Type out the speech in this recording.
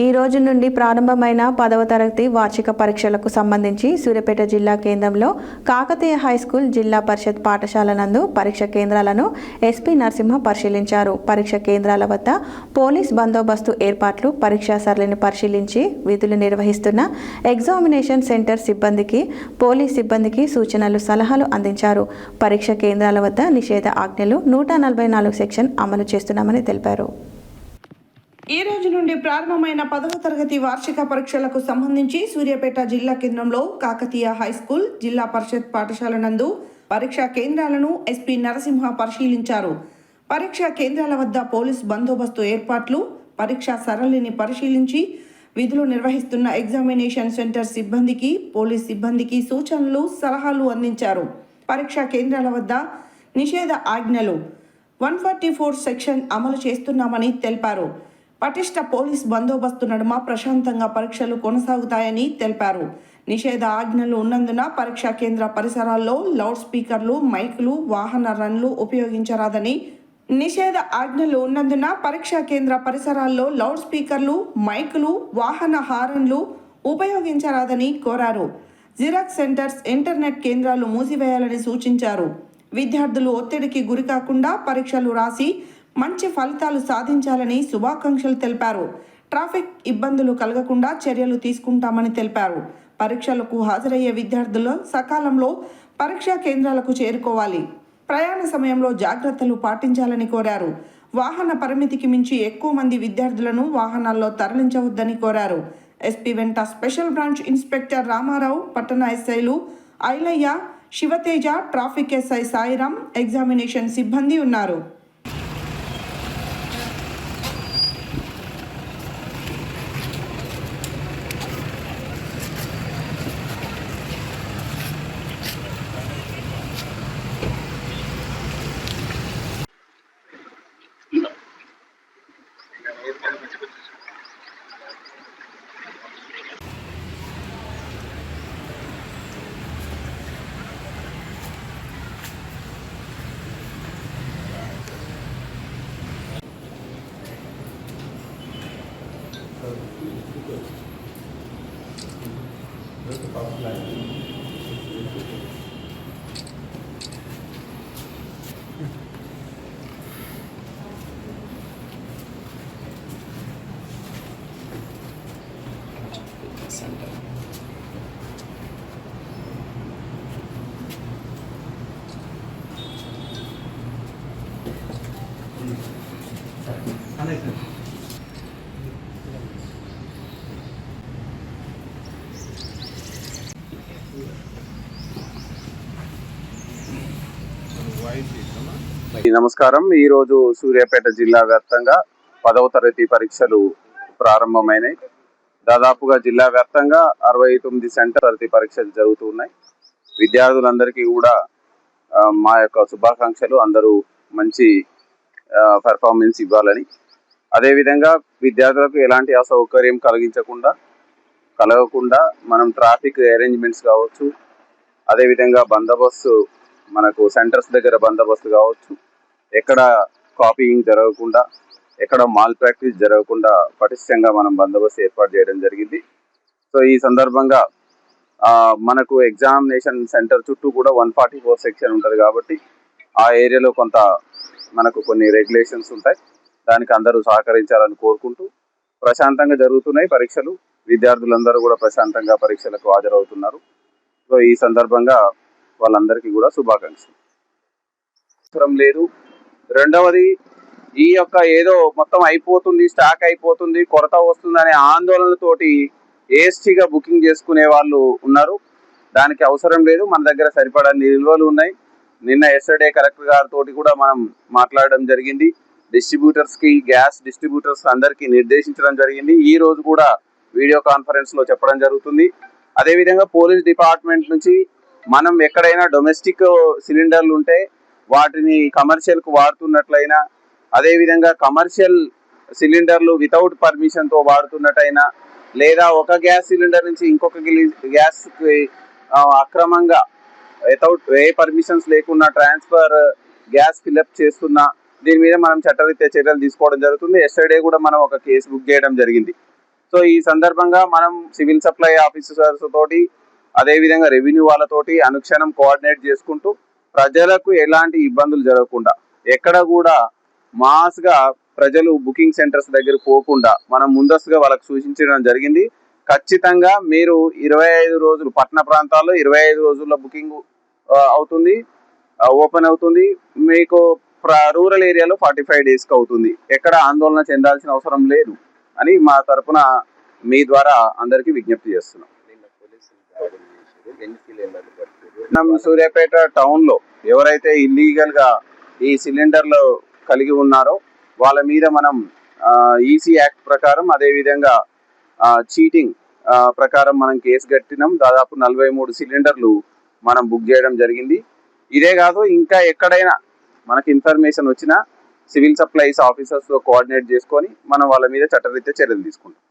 ఈ రోజు నుండి ప్రారంభమైన 10వ తరగతి వార్షిక పరీక్షలకు సంబంధించి సూర్యాపేట జిల్లా కేంద్రంలో కాకతీయ హైస్కూల్ జిల్లా పరిషత్ పాఠశాల నందు పరీక్ష కేంద్రాలను ఎస్పీ నరసింహ పరిశీలించారు. పరీక్ష కేంద్రాల వద్ద పోలీస్ బందోబస్తు ఏర్పాట్లు, పరీక్షా సరళిని పరిశీలించి విధులు నిర్వహిస్తున్న ఎగ్జామినేషన్ సెంటర్ సిబ్బందికి, పోలీస్ సిబ్బందికి సూచనలు, సలహాలు అందించారు. పరీక్ష కేంద్రాల వద్ద నిషేధ ఆజ్ఞలు 144 సెక్షన్ అమలు చేస్తున్నామని తెలిపారు. ఈ రోజు నుండి ప్రారంభమైన 10వ తరగతి వార్షిక పరీక్షలకు సంబంధించి సూర్యాపేట జిల్లా కేంద్రంలో కాకతీయ హైస్కూల్ జిల్లా పరిషత్ పాఠశాల నందు పరీక్షా కేంద్రాలను ఎస్పీ నరసింహ పరిశీలించారు. పరీక్షా కేంద్రాల వద్ద పోలీస్ బందోబస్తు ఏర్పాట్లు, పరీక్షా సరళిని పరిశీలించి విధులు నిర్వహిస్తున్న ఎగ్జామినేషన్ సెంటర్ సిబ్బందికి, పోలీస్ సిబ్బందికి సూచనలు, సలహాలు అందించారు. పరీక్షా కేంద్రాల వద్ద నిషేధ ఆజ్ఞలు 144 సెక్షన్ అమలు చేస్తున్నామని తెలిపారు. పటిష్ట పోలీస్ బందోబస్తు నడుమ ప్రశాంతంగా పరీక్షలు కొనసాగుతాయని తెలిపారు. నిషేధ ఆజ్ఞలు ఉన్నందున పరీక్షా కేంద్ర పరిసరాల్లో లౌడ్ స్పీకర్లు, మైకులు, వాహన రన్లు ఉపయోగించరాదని నిషేధ ఆజ్ఞలు ఉన్నందున పరీక్షా కేంద్ర పరిసరాల్లో లౌడ్ స్పీకర్లు, మైకులు, వాహన హారన్లు ఉపయోగించరాదని కోరారు. జిరాక్స్ సెంటర్స్, ఇంటర్నెట్ కేంద్రాలు మూసివేయాలని సూచించారు. విద్యార్థులు ఒత్తిడికి గురికాకుండా పరీక్షలు రాసి మంచి ఫలితాలు సాధించాలని శుభాకాంక్షలు తెలిపారు. ట్రాఫిక్ ఇబ్బందులు కలగకుండా చర్యలు తీసుకుంటామని తెలిపారు. పరీక్షలకు హాజరయ్యే విద్యార్థులు సకాలంలో పరీక్షా కేంద్రాలకు చేరుకోవాలి. ప్రయాణ సమయంలో జాగ్రత్తలు పాటించాలని కోరారు. వాహన పరిమితికి మించి ఎక్కువ మంది విద్యార్థులను వాహనాల్లో తరలించవద్దని కోరారు. ఎస్పీ వెంట స్పెషల్ బ్రాంచ్ ఇన్స్పెక్టర్ రామారావు, పట్టణ ఎస్ఐలు Ailayya, Shivateja, traffic SI Sairam, examination సిబ్బంది ఉన్నారు. నమస్కారం. ఈరోజు సూర్యాపేట జిల్లా వ్యాప్తంగా 10వ తరగతి పరీక్షలు ప్రారంభమైనాయి. దాదాపుగా జిల్లా వ్యాప్తంగా 69 సెంటర్ తరగతి పరీక్షలు జరుగుతున్నాయి. విద్యార్థులందరికీ కూడా మా యొక్క శుభాకాంక్షలు. అందరూ మంచి పెర్ఫార్మెన్స్ ఇవ్వాలని, అదేవిధంగా విద్యార్థులకు ఎలాంటి అసౌకర్యం కలగకుండా మనం ట్రాఫిక్ అరేంజ్మెంట్స్ కావచ్చు, అదేవిధంగా బందోబస్తు, మనకు సెంటర్స్ దగ్గర బందోబస్తు కావచ్చు, ఎక్కడ కాపీయింగ్ జరగకుండా, ఎక్కడ మాల్ ప్రాక్టీస్ జరగకుండా పటిష్టంగా మనం బందోబస్తు ఏర్పాటు చేయడం జరిగింది. సో ఈ సందర్భంగా మనకు ఎగ్జామినేషన్ సెంటర్ చుట్టూ కూడా 144 సెక్షన్ ఉంటుంది కాబట్టి ఆ ఏరియాలో కొంత మనకు కొన్ని రెగ్యులేషన్స్ ఉంటాయి. దానికి అందరూ సహకరించాలని కోరుకుంటూ ప్రశాంతంగా జరుగుతున్నాయి పరీక్షలు. విద్యార్థులందరూ కూడా ప్రశాంతంగా పరీక్షలకు హాజరవుతున్నారు. సో ఈ సందర్భంగా వాళ్ళందరికీ కూడా శుభాకాంక్షలు. అవసరం లేదు. రెండవది, ఈ యొక్క ఏదో మొత్తం అయిపోతుంది, స్టాక్ అయిపోతుంది, కొరత వస్తుంది అనే ఆందోళనతోటి ఏస్టీగా బుకింగ్ చేసుకునే వాళ్ళు ఉన్నారు. దానికి అవసరం లేదు. మన దగ్గర సరిపడా నిల్వలు ఉన్నాయి. నిన్న ఎస్టర్డే కలెక్టర్ గారితో కూడా మనం మాట్లాడడం జరిగింది. డిస్ట్రిబ్యూటర్స్కి, గ్యాస్ డిస్ట్రిబ్యూటర్స్ అందరికీ నిర్దేశించడం జరిగింది. ఈ రోజు కూడా వీడియో కాన్ఫరెన్స్లో చెప్పడం జరుగుతుంది. అదేవిధంగా పోలీస్ డిపార్ట్మెంట్ నుంచి మనం ఎక్కడైనా డొమెస్టిక్ సిలిండర్లు ఉంటే వాటిని కమర్షియల్కు వాడుతున్నట్లయినా, అదేవిధంగా కమర్షియల్ సిలిండర్లు వితౌట్ పర్మిషన్తో వాడుతున్నట్టయినా, లేదా ఒక గ్యాస్ సిలిండర్ నుంచి ఇంకొక గ్యాస్కి అక్రమంగా వితౌట్ ఏ పర్మిషన్స్ లేకుండా ట్రాన్స్ఫర్ గ్యాస్ ఫిల్అప్ చేస్తున్నా, దీని మీద మనం చట్టరీత్యా చర్యలు తీసుకోవడం జరుగుతుంది. ఎస్టర్డే కూడా మనం ఒక కేసు బుక్ చేయడం జరిగింది. సో ఈ సందర్భంగా మనం సివిల్ సప్లై ఆఫీసర్స్ తోటి అదేవిధంగా రెవెన్యూ వాళ్ళతోటి అనుక్షణం కోఆర్డినేట్ చేసుకుంటూ ప్రజలకు ఎలాంటి ఇబ్బందులు జరగకుండా ఎక్కడ కూడా మాస్గా ప్రజలు బుకింగ్ సెంటర్స్ దగ్గర పోకుండా మనం ముందస్తుగా వాళ్ళకు సూచించడం జరిగింది. ఖచ్చితంగా మీరు 25 రోజులు పట్టణ ప్రాంతాల్లో 25 రోజుల్లో బుకింగ్ అవుతుంది, ఓపెన్ అవుతుంది. మీకు రూరల్ ఏరియాలో 45 డేస్కి అవుతుంది. ఎక్కడ ఆందోళన చెందాల్సిన అవసరం లేదు అని మా తరపున మీ ద్వారా అందరికీ విజ్ఞప్తి చేస్తున్నాం. మనం సూర్యాపేట టౌన్లో ఎవరైతే ఇల్లీగల్గా ఈ సిలిండర్లు కలిగి ఉన్నారో వాళ్ళ మీద మనం ఈసీ యాక్ట్ ప్రకారం అదేవిధంగా చీటింగ్ ప్రకారం మనం కేసు కట్టినాం. దాదాపు 43 సిలిండర్లు మనం బుక్ చేయడం జరిగింది. ఇదే కాదు, ఇంకా ఎక్కడైనా మనకి ఇన్ఫర్మేషన్ వచ్చినా సివిల్ సప్లైస్ ఆఫీసర్స్తో కోఆర్డినేట్ చేసుకొని మనం వాళ్ళ మీద చట్టరీత్యా చర్యలు తీసుకుంటాం.